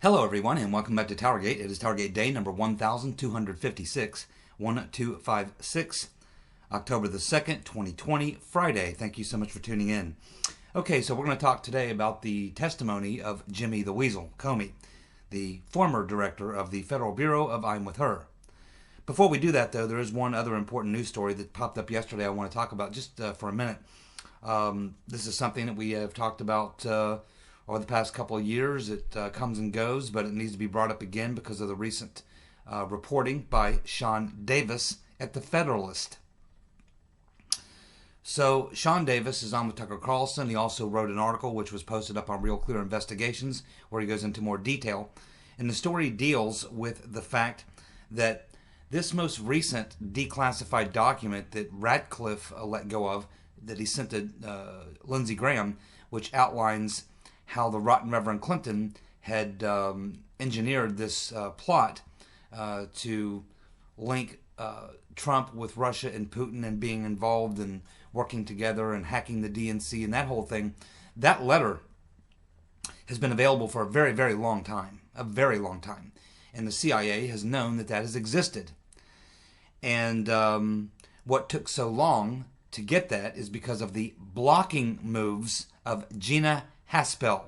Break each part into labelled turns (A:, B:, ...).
A: Hello everyone and welcome back to TowerGate. It is TowerGate day number 1256, 1256, October the 2nd, 2020, Friday. Thank you so much for tuning in. Okay, so we're going to talk today about the testimony of Jimmy the Weasel, Comey, the former director of the Federal Bureau of I'm With Her. Before we do that, though, there is one other important news story that popped up yesterday I want to talk about just for a minute. This is something that we have talked about over the past couple of years. It comes and goes, but it needs to be brought up again because of the recent reporting by Sean Davis at The Federalist. So Sean Davis is on with Tucker Carlson. He also wrote an article which was posted up on Real Clear Investigations where he goes into more detail. And the story deals with the fact that this most recent declassified document that Ratcliffe let go of, that he sent to Lindsey Graham, which outlines how the rotten Reverend Clinton had engineered this plot to link Trump with Russia and Putin and being involved and working together and hacking the DNC and that whole thing. That letter has been available for a very, very long time, And the CIA has known that that has existed. And what took so long to get that is because of the blocking moves of Gina Haspel.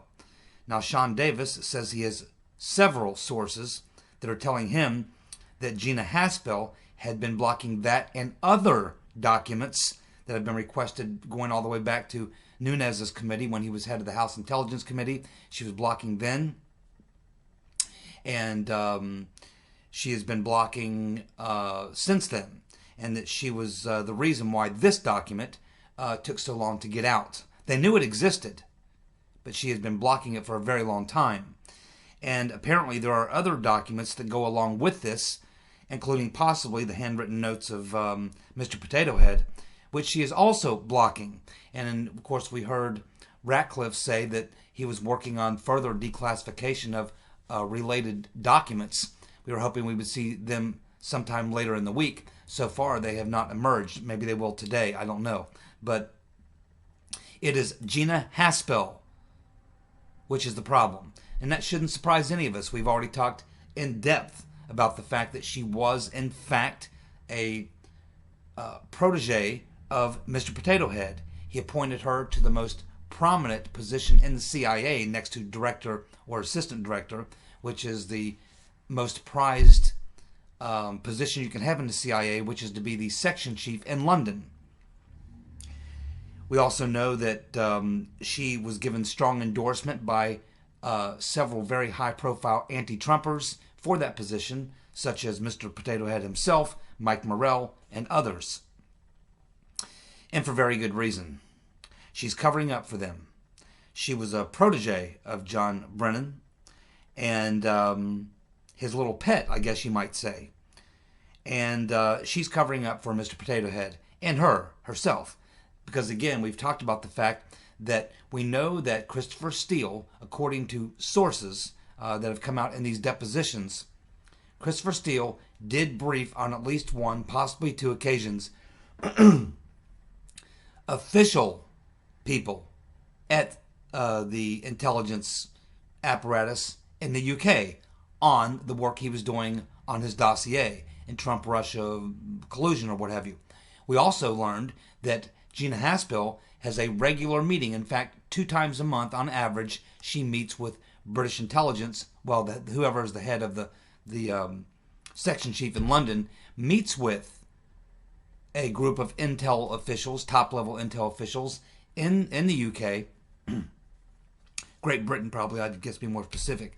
A: Now, Sean Davis says he has several sources that are telling him that Gina Haspel had been blocking that and other documents that have been requested going all the way back to Nunes's committee when he was head of the House Intelligence Committee. She was blocking then. And she has been blocking since then. And that she was the reason why this document took so long to get out. They knew it existed, but she has been blocking it for a very long time. And apparently there are other documents that go along with this, including possibly the handwritten notes of Mr. Potato Head, which she is also blocking. And of course we heard Ratcliffe say that he was working on further declassification of related documents. We were hoping we would see them sometime later in the week. So far they have not emerged. Maybe they will today, I don't know. But it is Gina Haspel which is the problem. And that shouldn't surprise any of us. We've already talked in depth about the fact that she was, in fact, a protege of Mr. Potato Head. He appointed her to the most prominent position in the CIA next to director or assistant director, which is the most prized position you can have in the CIA, which is to be the section chief in London. We also know that she was given strong endorsement by several very high-profile anti-Trumpers for that position, such as Mr. Potato Head himself, Mike Morrell, and others. And for very good reason. She's covering up for them. She was a protege of John Brennan and his little pet, I guess you might say. And she's covering up for Mr. Potato Head and herself. Because again, we've talked about the fact that we know that Christopher Steele, according to sources that have come out in these depositions, Christopher Steele did brief on at least one, possibly two occasions, official people at the intelligence apparatus in the UK on the work he was doing on his dossier in Trump-Russia collusion or what have you. We also learned that Gina Haspel has a regular meeting. In fact, 2 times a month on average, she meets with British intelligence. Well, whoever is the head of the section chief in London meets with a group of intel officials, top-level intel officials in the UK, Great Britain probably, I'd guess be more specific,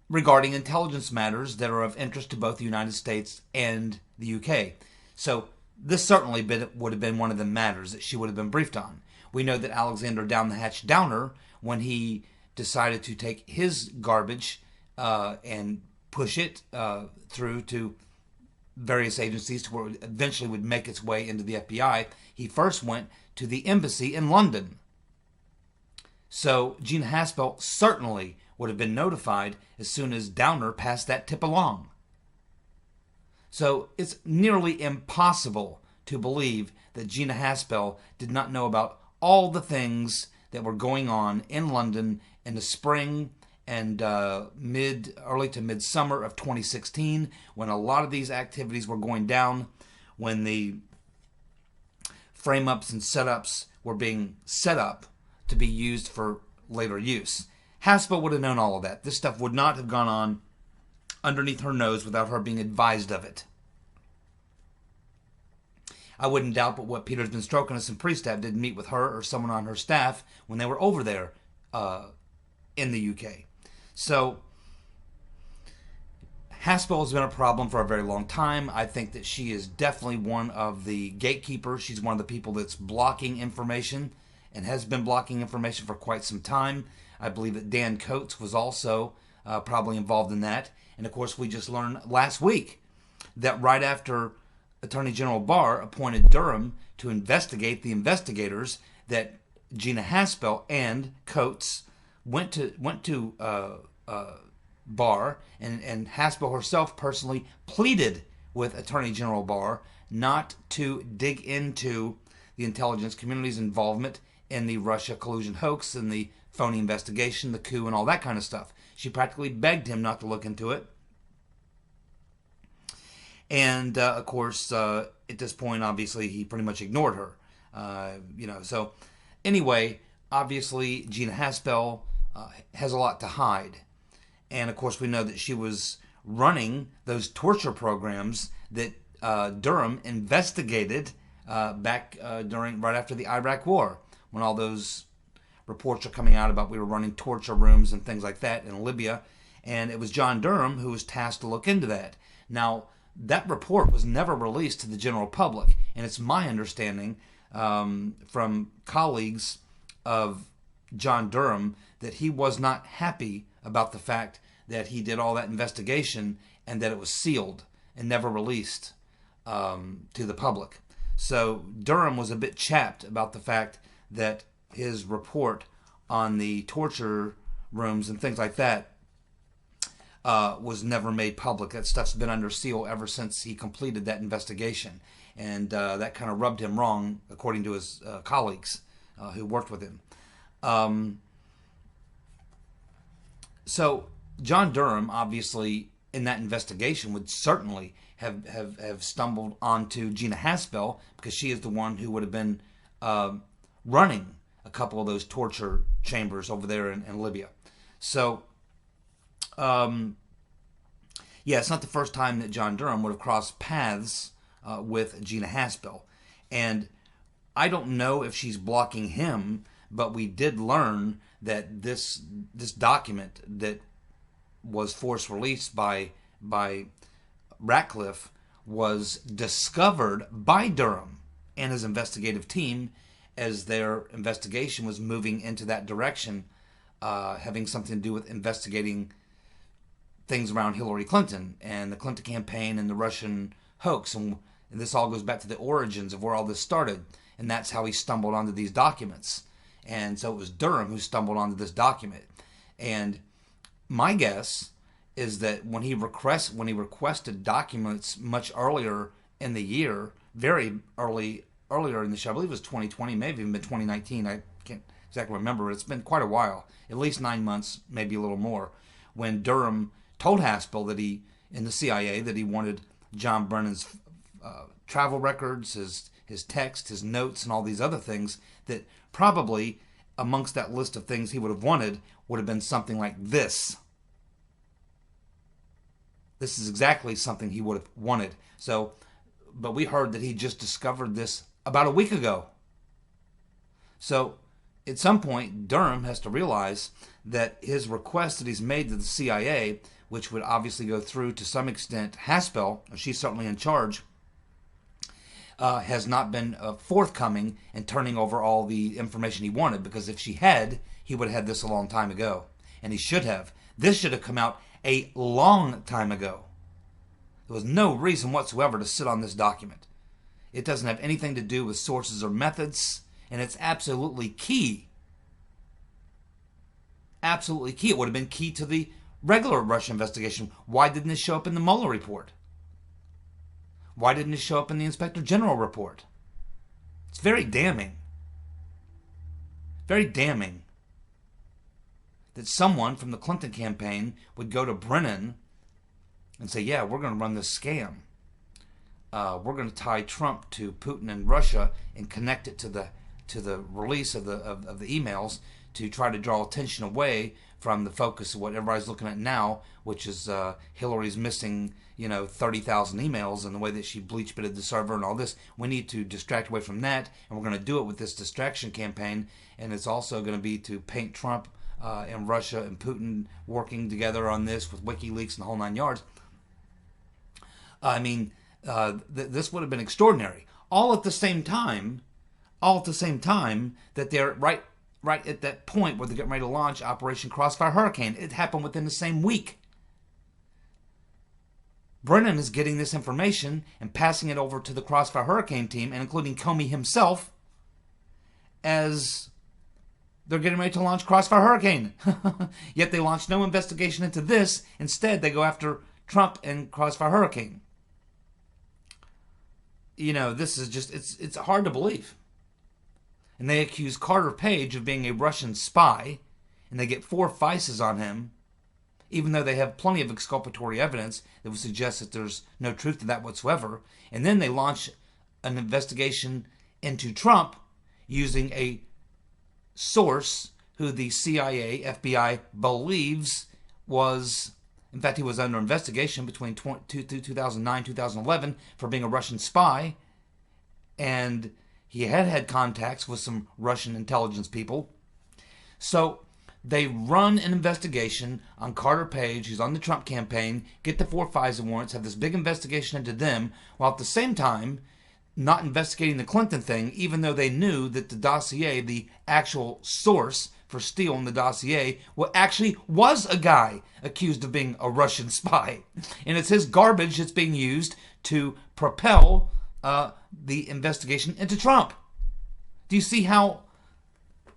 A: regarding intelligence matters that are of interest to both the United States and the UK. So this certainly would have been one of the matters that she would have been briefed on. We know that Alexander Down the Hatch Downer, when he decided to take his garbage and push it through to various agencies to where it eventually would make its way into the FBI, he first went to the embassy in London. So Gina Haspel certainly would have been notified as soon as Downer passed that tip along. So it's nearly impossible to believe that Gina Haspel did not know about all the things that were going on in London in the spring and early to midsummer of 2016, when a lot of these activities were going down, when the frame-ups and setups were being set up to be used for later use. Haspel would have known all of that. This stuff would not have gone on underneath her nose without her being advised of it. I wouldn't doubt but what Peter's been stroking us and pre-staff didn't meet with her or someone on her staff when they were over there in the UK. So Haspel has been a problem for a very long time. I think that she is definitely one of the gatekeepers. She's one of the people that's blocking information and has been blocking information for quite some time. I believe that Dan Coates was also probably involved in that. And of course, we just learned last week that right after Attorney General Barr appointed Durham to investigate the investigators, that Gina Haspel and Coates went to Barr, and Haspel herself personally pleaded with Attorney General Barr not to dig into the intelligence community's involvement in the Russia collusion hoax and the phony investigation, the coup, and all that kind of stuff. She practically begged him not to look into it. And, of course, at this point, obviously, he pretty much ignored her. So anyway, obviously, Gina Haspel has a lot to hide. And, of course, we know that she was running those torture programs that Durham investigated back right after the Iraq War, when all those reports are coming out about we were running torture rooms and things like that in Libya. And it was John Durham who was tasked to look into that. Now, that report was never released to the general public, and it's my understanding from colleagues of John Durham that he was not happy about the fact that he did all that investigation and that it was sealed and never released to the public. So Durham was a bit chapped about the fact that his report on the torture rooms and things like that was never made public. That stuff's been under seal ever since he completed that investigation. And that kind of rubbed him wrong, according to his colleagues who worked with him. So John Durham, obviously, in that investigation would certainly have stumbled onto Gina Haspel, because she is the one who would have been running a couple of those torture chambers over there in Libya. So, it's not the first time that John Durham would have crossed paths with Gina Haspel. And I don't know if she's blocking him, but we did learn that this document that was forced released by Ratcliffe was discovered by Durham and his investigative team as their investigation was moving into that direction, having something to do with investigating things around Hillary Clinton and the Clinton campaign and the Russian hoax. And this all goes back to the origins of where all this started. And that's how he stumbled onto these documents. And so it was Durham who stumbled onto this document. And my guess is that when he requested documents much earlier in the year, very earlier in the show, I believe it was 2020, maybe even been 2019, I can't exactly remember, but it's been quite a while, at least 9 months, maybe a little more, when Durham told Haspel that in the CIA, that he wanted John Brennan's travel records, his text, his notes, and all these other things, that probably amongst that list of things he would have wanted would have been something like this. This is exactly something he would have wanted. So, but we heard that he just discovered this about a week ago. So, at some point, Durham has to realize that his request that he's made to the CIA, which would obviously go through to some extent Haspel, she's certainly in charge, has not been forthcoming in turning over all the information he wanted, because if she had, he would have had this a long time ago. And he should have. This should have come out a long time ago. There was no reason whatsoever to sit on this document. It doesn't have anything to do with sources or methods, and it's absolutely key. Absolutely key. It would have been key to the regular Russia investigation. Why didn't it show up in the Mueller report? Why didn't it show up in the Inspector General report? It's very damning. Very damning. that someone from the Clinton campaign would go to Brennan and say, yeah, we're going to run this scam. We're going to tie Trump to Putin and Russia and connect it to the release of the emails to try to draw attention away from the focus of what everybody's looking at now, which is Hillary's missing, 30,000 emails and the way that she bleach bitted the server and all this. We need to distract away from that, and we're going to do it with this distraction campaign. And it's also going to be to paint Trump and Russia and Putin working together on this with WikiLeaks and the whole 9 yards. I mean, this would have been extraordinary. All at the same time that they're right at that point where they're getting ready to launch Operation Crossfire Hurricane. It happened within the same week. Brennan is getting this information and passing it over to the Crossfire Hurricane team, and including Comey himself, as they're getting ready to launch Crossfire Hurricane. Yet they launched no investigation into this. Instead, they go after Trump and Crossfire Hurricane. This is just, it's hard to believe. And they accuse Carter Page of being a Russian spy, and they get 4 FISAs on him, even though they have plenty of exculpatory evidence that would suggest that there's no truth to that whatsoever. And then they launch an investigation into Trump using a source who the CIA, FBI believes was, in fact, he was under investigation between 2009, 2011 for being a Russian spy. And he had contacts with some Russian intelligence people. So they run an investigation on Carter Page, who's on the Trump campaign, get the 4 FISA warrants, have this big investigation into them, while at the same time not investigating the Clinton thing, even though they knew that the dossier, the actual source for stealing the dossier, actually was a guy accused of being a Russian spy. And it's his garbage that's being used to propel the investigation into Trump. Do you see how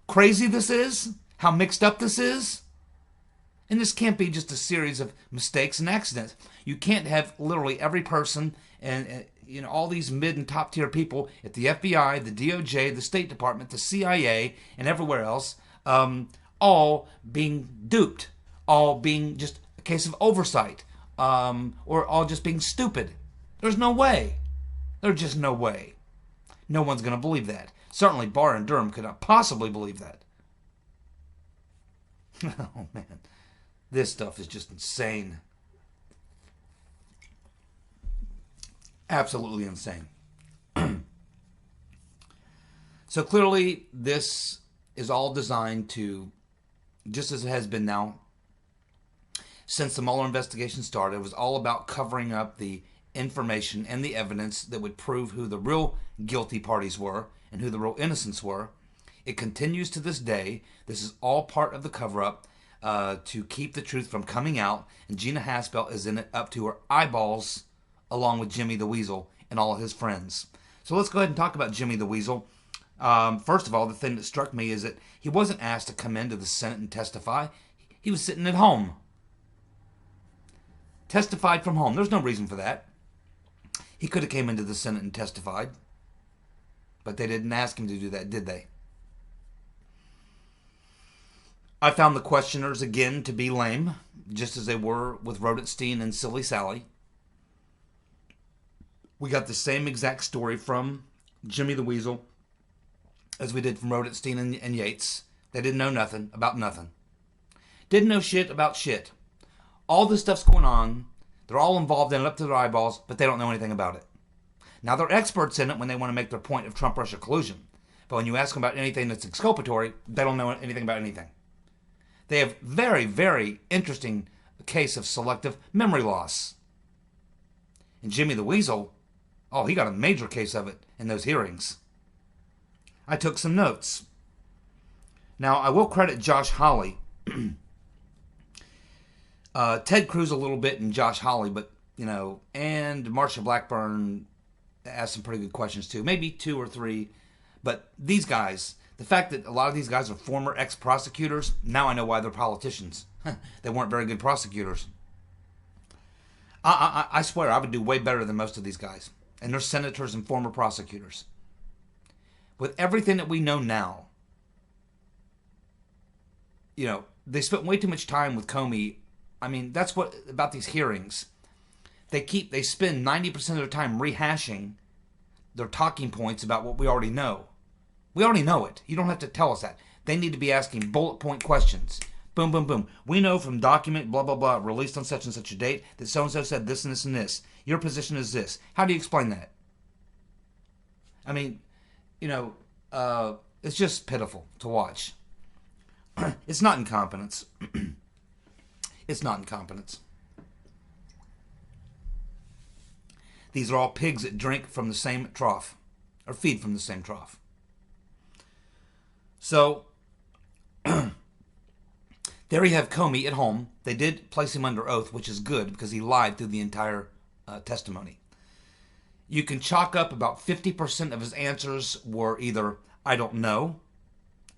A: crazy this is? How mixed up this is? And this can't be just a series of mistakes and accidents. You can't have literally every person and all these mid and top tier people at the FBI, the DOJ, the State Department, the CIA, and everywhere else, all being duped, all being just a case of oversight, or all just being stupid. There's no way. There's just no way. No one's going to believe that. Certainly Barr and Durham could not possibly believe that. Oh, man. This stuff is just insane. Absolutely insane. So clearly, this is all designed to, just as it has been now, since the Mueller investigation started, it was all about covering up the information and the evidence that would prove who the real guilty parties were and who the real innocents were. It continues to this day. This is all part of the cover-up to keep the truth from coming out. And Gina Haspel is in it up to her eyeballs, along with Jimmy the Weasel and all of his friends. So let's go ahead and talk about Jimmy the Weasel. First of all, the thing that struck me is that he wasn't asked to come into the Senate and testify. He was sitting at home. Testified from home. There's no reason for that. He could have came into the Senate and testified. But they didn't ask him to do that, did they? I found the questioners again to be lame, just as they were with Rodenstein and Silly Sally. We got the same exact story from Jimmy the Weasel as we did from Rodenstein and Yates. They didn't know nothing about nothing. Didn't know shit about shit. All this stuff's going on. They're all involved in it up to their eyeballs, but they don't know anything about it. Now, they're experts in it when they want to make their point of Trump-Russia collusion. But when you ask them about anything that's exculpatory, they don't know anything about anything. They have very, very interesting case of selective memory loss. And Jimmy the Weasel, he got a major case of it in those hearings. I took some notes. Now, I will credit Josh Hawley. Ted Cruz a little bit and Josh Hawley, but, and Marsha Blackburn asked some pretty good questions too. Maybe 2 or 3. But these guys, the fact that a lot of these guys are former ex-prosecutors, now I know why they're politicians. They weren't very good prosecutors. I swear I would do way better than most of these guys. And they're senators and former prosecutors. With everything that we know now, they spent way too much time with Comey. I mean, that's what about these hearings. They spend 90% of their time rehashing their talking points about what we already know. We already know it. You don't have to tell us that. They need to be asking bullet point questions. Boom, boom, boom. We know from document, blah, blah, blah, released on such and such a date, that so-and-so said this and this and this. Your position is this. How do you explain that? I mean, it's just pitiful to watch. It's not incompetence. It's not incompetence. These are all pigs that drink from the same trough, or feed from the same trough. So, there you have Comey at home. They did place him under oath, which is good because he lied through the entire testimony. You can chalk up about 50% of his answers were either, I don't know,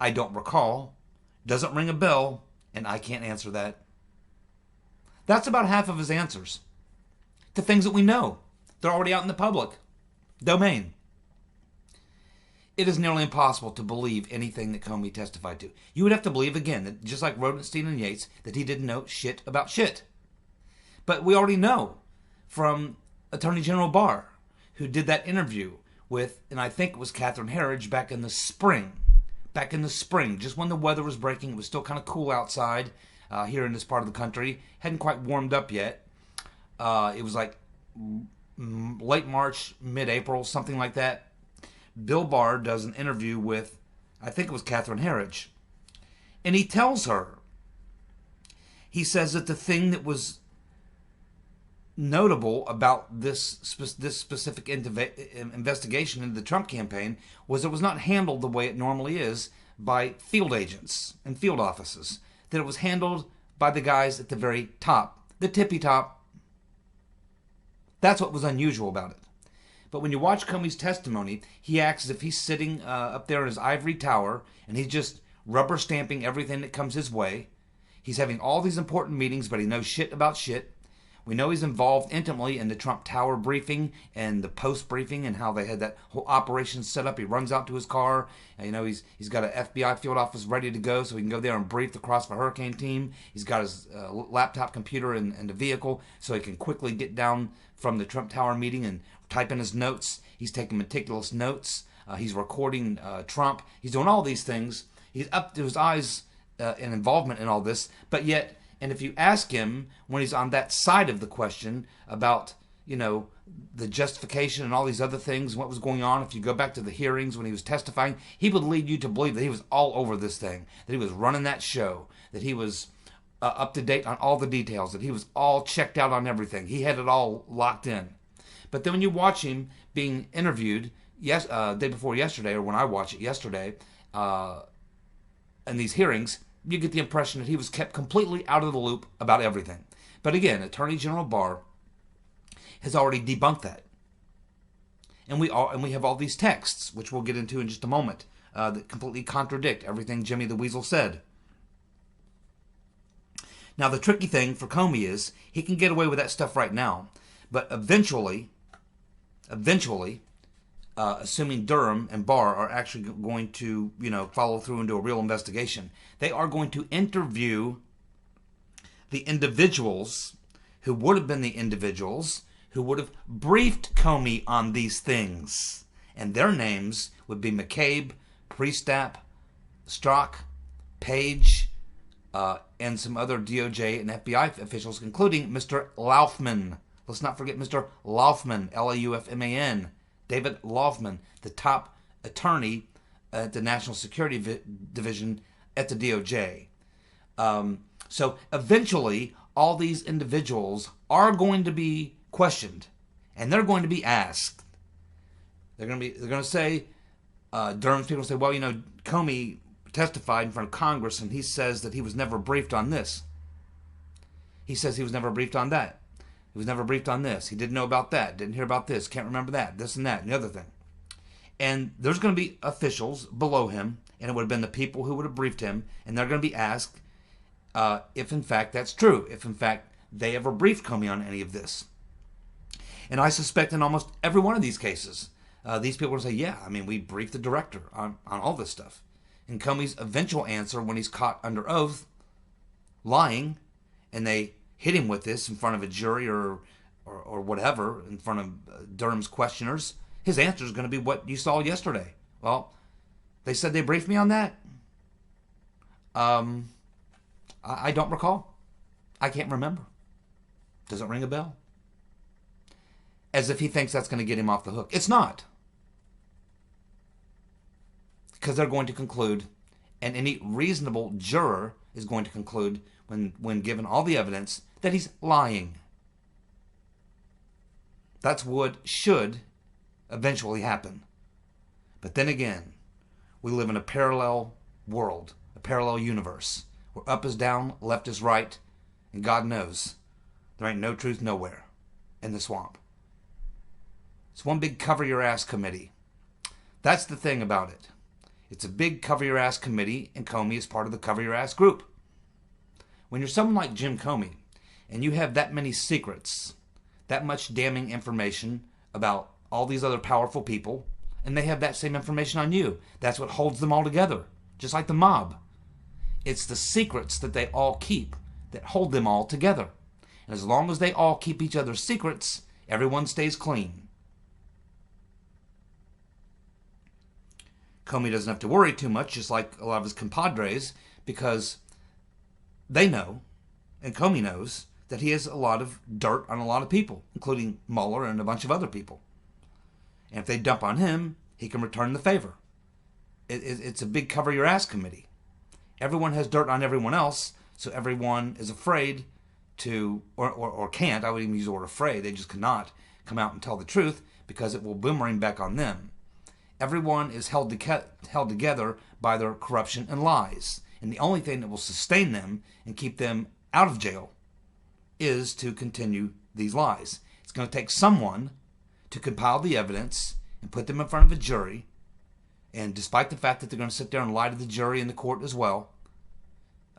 A: I don't recall, doesn't ring a bell, and I can't answer that. That's about half of his answers to things that we know. They're already out in the public domain. It is nearly impossible to believe anything that Comey testified to. You would have to believe, again, that just like Rodenstein and Yates, that he didn't know shit about shit. But we already know from Attorney General Barr, who did that interview with, and I think it was Catherine Herridge back in the spring, just when the weather was breaking. It was still kind of cool outside here in this part of the country. Hadn't quite warmed up yet. It was like late March, mid-April, something like that. Bill Barr does an interview with, I think it was Catherine Herridge. And he tells her, he says that the thing that was notable about this specific investigation into the Trump campaign was it was not handled the way it normally is by field agents and field offices. That it was handled by the guys at the very top, the tippy top. That's what was unusual about it. But when you watch Comey's testimony, he acts as if he's sitting up there in his ivory tower and he's just rubber stamping everything that comes his way. He's having all these important meetings, but he knows shit about shit. We know he's involved intimately in the Trump Tower briefing and the post briefing and how they had that whole operation set up. He runs out to his car. And, he's got an FBI field office ready to go so he can go there and brief the Crossfire Hurricane team. He's got his laptop computer in the vehicle so he can quickly get down from the Trump Tower meeting and type in his notes. He's taking meticulous notes. He's recording Trump. He's doing all these things. He's up to his eyes in involvement in all this, but yet. And if you ask him when he's on that side of the question about, the justification and all these other things, what was going on, if you go back to the hearings when he was testifying, he would lead you to believe that he was all over this thing, that he was running that show, that he was up to date on all the details, that he was all checked out on everything. He had it all locked in. But then when you watch him being interviewed day before yesterday, or when I watched it yesterday, in these hearings, you get the impression that he was kept completely out of the loop about everything. But again, Attorney General Barr has already debunked that. And we have all these texts, which we'll get into in just a moment, that completely contradict everything Jimmy the Weasel said. Now, the tricky thing for Comey is he can get away with that stuff right now. But eventually, assuming Durham and Barr are actually going to, follow through and do a real investigation, they are going to interview the individuals who would have been the individuals who would have briefed Comey on these things. And their names would be McCabe, Priestap, Strzok, Page, and some other DOJ and FBI officials, including Mr. Laufman. Let's not forget Mr. Laufman, Laufman. David Laufman, the top attorney at the National Security Division at the DOJ. So eventually, all these individuals are going to be questioned, and they're going to be asked. They're going to say, Durham's people say, well, Comey testified in front of Congress, and he says that he was never briefed on this. He says he was never briefed on that. He was never briefed on this. He didn't know about that. Didn't hear about this. Can't remember that. This and that and the other thing. And there's going to be officials below him, and it would have been the people who would have briefed him, and they're going to be asked if, in fact, that's true. If, in fact, they ever briefed Comey on any of this. And I suspect in almost every one of these cases, these people will say, yeah, we briefed the director on all this stuff. And Comey's eventual answer when he's caught under oath lying, and they hit him with this in front of a jury or whatever, in front of Durham's questioners, his answer is going to be what you saw yesterday. Well, they said they briefed me on that. I don't recall. I can't remember. Does it ring a bell? As if he thinks that's going to get him off the hook. It's not. Because they're going to conclude, and any reasonable juror is going to conclude, when given all the evidence, that he's lying. That's what should eventually happen. But then again, we live in a parallel world, a parallel universe, where up is down, left is right, and God knows there ain't no truth nowhere in the swamp. It's one big cover-your-ass committee. That's the thing about it. It's a big cover-your-ass committee, and Comey is part of the cover-your-ass group. When you're someone like Jim Comey, and you have that many secrets, that much damning information about all these other powerful people, and they have that same information on you, that's what holds them all together, just like the mob. It's the secrets that they all keep that hold them all together. And as long as they all keep each other's secrets, everyone stays clean. Comey doesn't have to worry too much, just like a lot of his compadres, because they know, and Comey knows, that he has a lot of dirt on a lot of people, including Mueller and a bunch of other people. And if they dump on him, he can return the favor. It's a big cover-your-ass committee. Everyone has dirt on everyone else, so everyone is afraid to, or can't, I would even use the word afraid, they just cannot come out and tell the truth because it will boomerang back on them. Everyone is held together by their corruption and lies. And the only thing that will sustain them and keep them out of jail is to continue these lies. It's going to take someone to compile the evidence and put them in front of a jury. And despite the fact that they're going to sit there and lie to the jury and the court as well,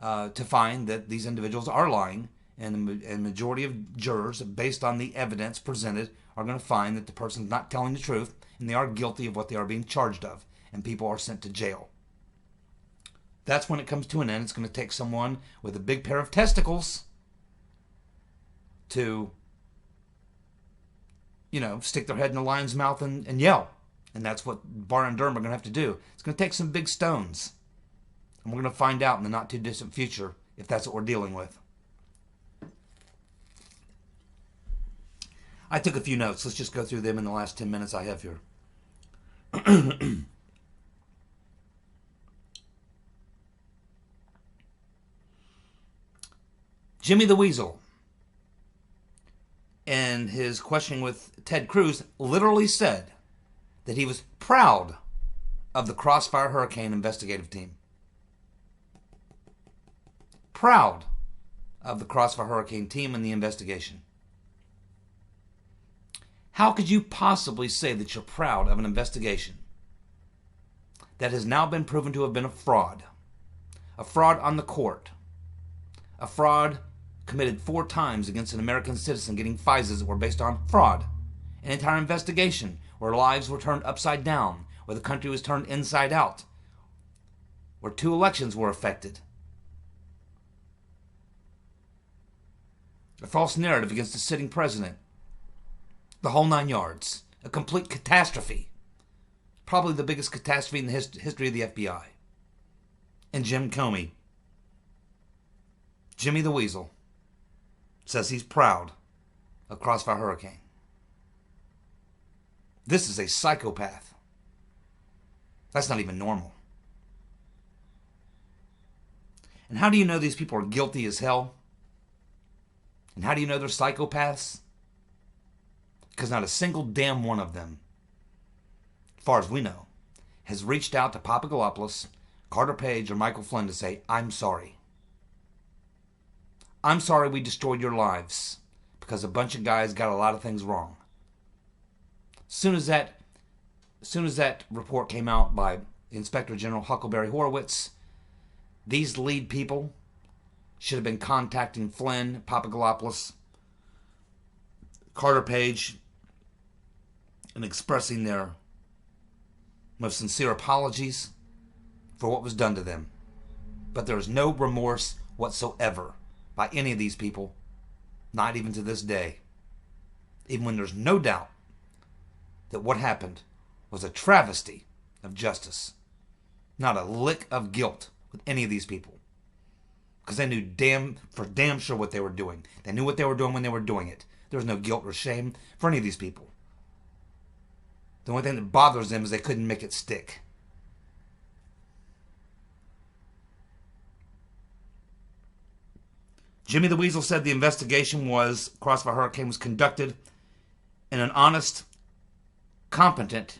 A: to find that these individuals are lying, and the majority of jurors, based on the evidence presented, are going to find that the person's not telling the truth and they are guilty of what they are being charged of, and people are sent to jail. That's when it comes to an end. It's going to take someone with a big pair of testicles to, stick their head in the lion's mouth and yell. And that's what Barr and Durham are going to have to do. It's going to take some big stones. And we're going to find out in the not-too-distant future if that's what we're dealing with. I took a few notes. Let's just go through them in the last 10 minutes I have here. Jimmy the Weasel, in his questioning with Ted Cruz, literally said that he was proud of the Crossfire Hurricane investigative team. Proud of the Crossfire Hurricane team and the investigation. How could you possibly say that you're proud of an investigation that has now been proven to have been a fraud on the court, a fraud committed 4 times against an American citizen getting FISAs that were based on fraud, an entire investigation where lives were turned upside down, where the country was turned inside out, where 2 elections were affected, a false narrative against a sitting president, the whole 9 yards, a complete catastrophe, probably the biggest catastrophe in the history of the FBI. And Jim Comey, Jimmy the Weasel, says he's proud of Crossfire Hurricane. This is a psychopath. That's not even normal. And how do you know these people are guilty as hell? And how do you know they're psychopaths? Because not a single damn one of them, as far as we know, has reached out to Papadopoulos, Carter Page, or Michael Flynn to say, I'm sorry. I'm sorry we destroyed your lives because a bunch of guys got a lot of things wrong. As soon as that report came out by Inspector General Huckleberry Horowitz, these lead people should have been contacting Flynn, Papadopoulos, Carter Page, and expressing their most sincere apologies for what was done to them. But there is no remorse whatsoever by any of these people. Not even to this day. Even when there's no doubt that what happened was a travesty of justice. Not a lick of guilt with any of these people. Because they knew for damn sure what they were doing. They knew what they were doing when they were doing it. There was no guilt or shame for any of these people. The only thing that bothers them is they couldn't make it stick. Jimmy the Weasel said the investigation Crossfire Hurricane was conducted in an honest, competent,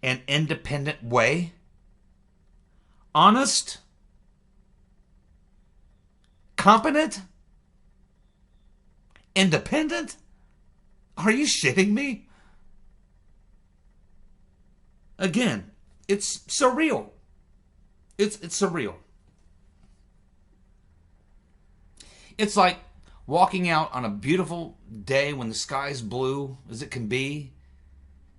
A: and independent way. Honest? Competent? Independent? Are you shitting me? Again, it's surreal. It's surreal. It's like walking out on a beautiful day when the sky's blue as it can be,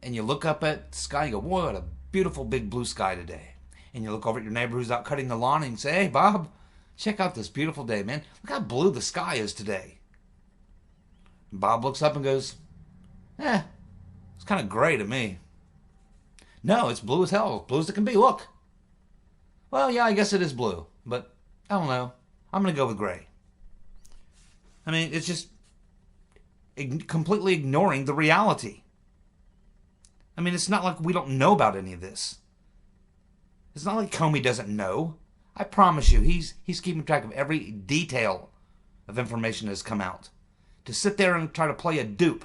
A: and you look up at the sky and you go, "Boy, what a beautiful big blue sky today." And you look over at your neighbor who's out cutting the lawn and you say, "Hey, Bob, check out this beautiful day, man. Look how blue the sky is today." And Bob looks up and goes, it's kind of gray to me. "No, it's blue as hell. Blue as it can be. Look." "Well, yeah, I guess it is blue, but I don't know. I'm going to go with gray." I mean, it's just completely ignoring the reality. I mean, it's not like we don't know about any of this. It's not like Comey doesn't know. I promise you, he's keeping track of every detail of information that has come out. To sit there and try to play a dupe,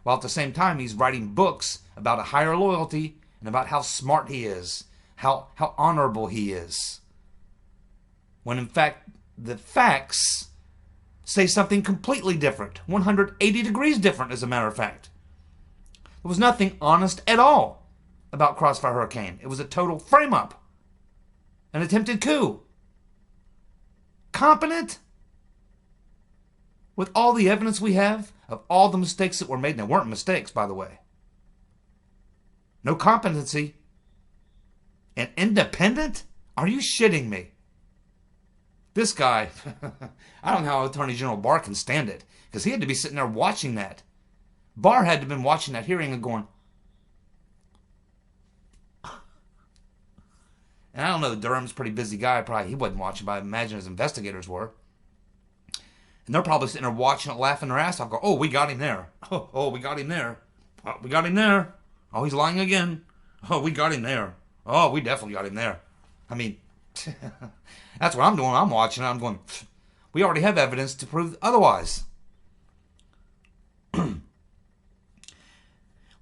A: while at the same time he's writing books about a higher loyalty and about how smart he is, how honorable he is. When in fact, the facts say something completely different, 180 degrees different, as a matter of fact. There was nothing honest at all about Crossfire Hurricane. It was a total frame-up. An attempted coup. Competent? With all the evidence we have of all the mistakes that were made, and they weren't mistakes, by the way. No competency. And independent? Are you shitting me? This guy, I don't know how Attorney General Barr can stand it, because he had to be sitting there watching that. Barr had to have been watching that hearing and going, and I don't know, Durham's a pretty busy guy. Probably he wasn't watching, but I imagine his investigators were. And they're probably sitting there watching it, laughing their ass off, go, "Oh, we got him there. Oh, we got him there. Oh, we got him there. Oh, he's lying again. Oh, we got him there. Oh, we definitely got him there." I mean, that's what I'm doing. I'm watching it. I'm going, we already have evidence to prove otherwise.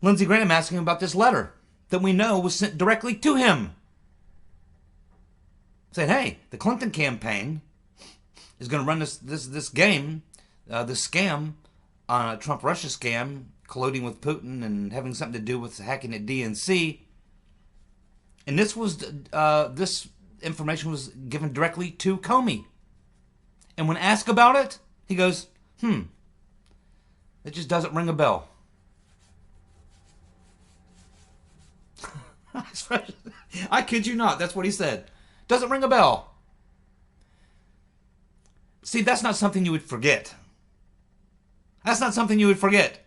A: Lindsey Graham asking about this letter that we know was sent directly to him. Saying, hey, the Clinton campaign is going to run this game, this scam, on a Trump-Russia scam, colluding with Putin and having something to do with hacking at DNC. And this information was given directly to Comey. And when asked about it, he goes, it just doesn't ring a bell. I kid you not, that's what he said. Doesn't ring a bell. See, that's not something you would forget. That's not something you would forget.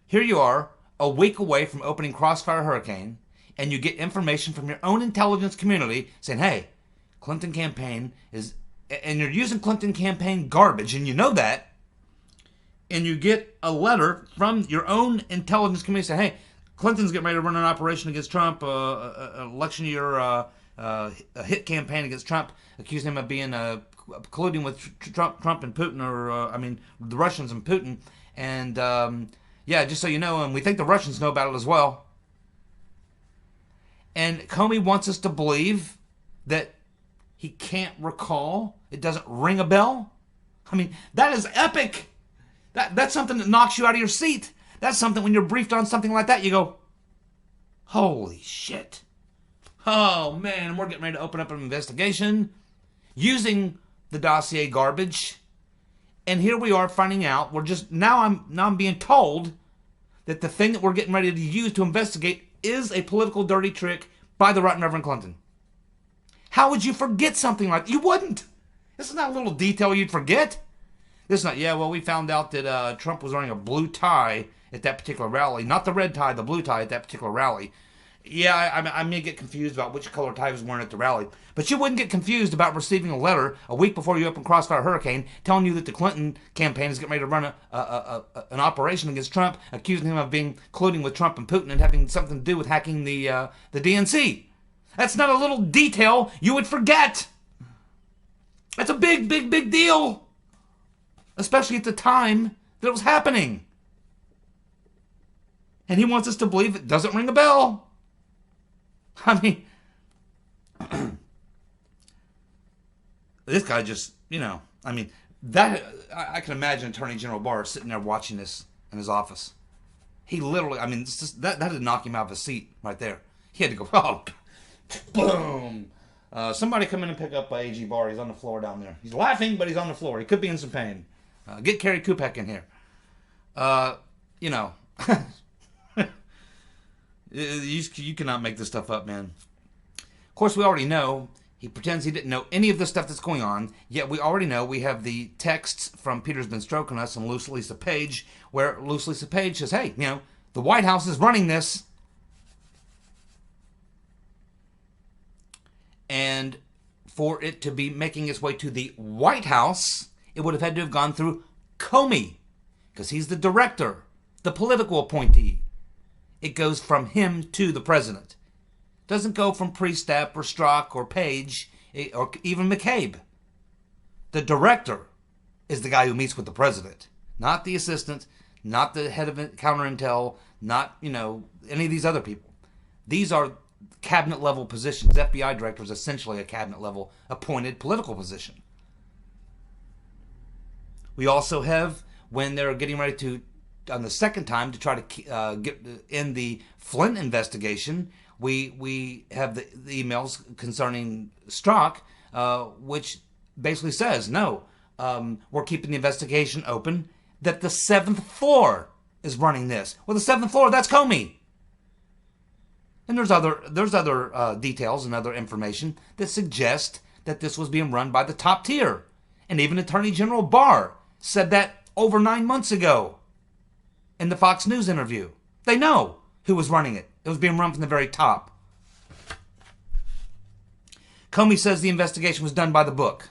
A: Here you are, a week away from opening Crossfire Hurricane, and you get information from your own intelligence community saying, hey, Clinton campaign is, and you're using Clinton campaign garbage, and you know that, and you get a letter from your own intelligence community saying, hey, Clinton's getting ready to run an operation against Trump, election year, a hit campaign against Trump, accusing him of being colluding with Trump and Putin, or the Russians and Putin, and yeah, just so you know, and we think the Russians know about it as well. And Comey wants us to believe that he can't recall. It doesn't ring a bell. I mean, that is epic. That's something that knocks you out of your seat. That's something when you're briefed on something like that, you go, holy shit. Oh, man, we're getting ready to open up an investigation using the dossier garbage. And here we are finding out, now I'm being told that the thing that we're getting ready to use to investigate is a political dirty trick by the Right Reverend Clinton. How would you forget something like that? You wouldn't. This is not a little detail you'd forget. This is not, yeah, well, we found out that Trump was wearing a blue tie at that particular rally. Not the red tie, the blue tie at that particular rally. Yeah, I may get confused about which color tie he was wearing at the rally. But you wouldn't get confused about receiving a letter a week before you open Crossfire Hurricane telling you that the Clinton campaign is getting ready to run an operation against Trump, accusing him of being colluding with Trump and Putin and having something to do with hacking the DNC. That's not a little detail you would forget. That's a big, big, big deal. Especially at the time that it was happening. And he wants us to believe it doesn't ring a bell. I mean, this guy just, that, I can imagine Attorney General Barr sitting there watching this in his office. He literally, that had to knock him out of his seat right there. He had to go, oh, boom. Somebody come in and pick up AG Barr. He's on the floor down there. He's laughing, but he's on the floor. He could be in some pain. Get Kerry Kupek in here. You cannot make this stuff up, man. Of course, we already know he pretends he didn't know any of the stuff that's going on, yet we already know we have the texts from Peter's Been Stroking Us and Loose Lisa Page, where Loose Lisa Page says, hey, the White House is running this. And for it to be making its way to the White House, it would have had to have gone through Comey, because he's the director, the political appointee. It goes from him to the president. It doesn't go from Priestap or Strzok or Page or even McCabe. The director is the guy who meets with the president, not the assistant, not the head of counterintel, not, any of these other people. These are cabinet level positions. FBI director is essentially a cabinet level appointed political position. We also have, when they're getting ready to, on the second time, to try to get in the Flint investigation, we have the emails concerning Strzok, which basically says, no, we're keeping the investigation open, that the 7th floor is running this. Well, the 7th floor, that's Comey. And there's other details and other information that suggest that this was being run by the top tier. And even Attorney General Barr said that over 9 months ago in the Fox News interview. They know who was running it. It was being run from the very top. Comey says the investigation was done by the book.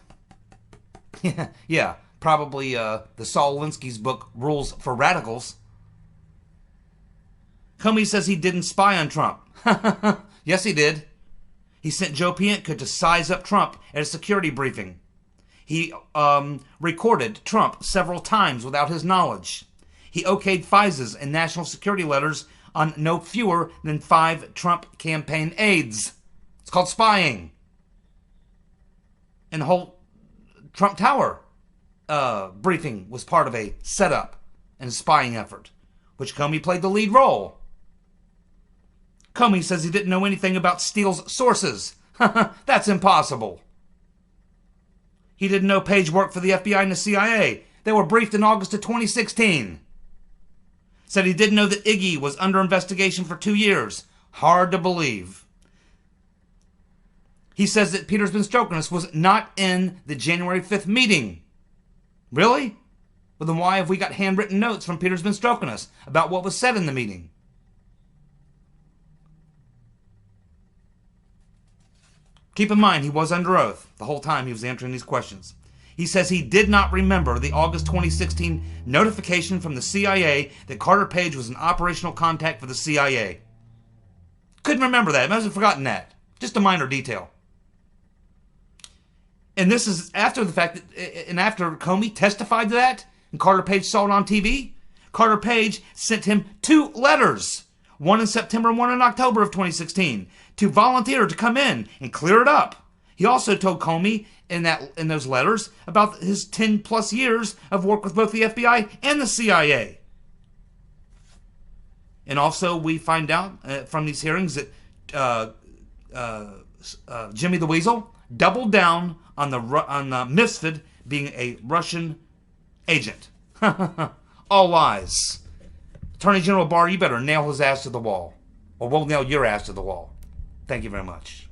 A: Yeah, probably the Saul Alinsky's book, Rules for Radicals. Comey says he didn't spy on Trump. Yes, he did. He sent Joe Pientka to size up Trump at a security briefing. He recorded Trump several times without his knowledge. He okayed FISAs and national security letters on no fewer than 5 Trump campaign aides. It's called spying. And the whole Trump Tower briefing was part of a setup and a spying effort, which Comey played the lead role. Comey says he didn't know anything about Steele's sources. That's impossible. He didn't know Page worked for the FBI and the CIA. They were briefed in August of 2016. Said he didn't know that Iggy was under investigation for 2 years. Hard to believe. He says that Peter's Been Stroking Us was not in the January 5th meeting. Really? Well, then why have we got handwritten notes from Peter's Been Stroking Us about what was said in the meeting? Keep in mind, he was under oath the whole time he was answering these questions. He says he did not remember the August 2016 notification from the CIA that Carter Page was an operational contact for the CIA. Couldn't remember that. Must have forgotten that. Just a minor detail. And this is after the fact that, and after Comey testified to that, and Carter Page saw it on TV, Carter Page sent him 2 letters, one in September and one in October of 2016, to volunteer to come in and clear it up. He also told Comey in those letters about his 10 plus years of work with both the FBI and the CIA. And also we find out from these hearings that Jimmy the Weasel doubled down on the Misfit being a Russian agent. All lies. Attorney General Barr, you better nail his ass to the wall, or we'll nail your ass to the wall. Thank you very much.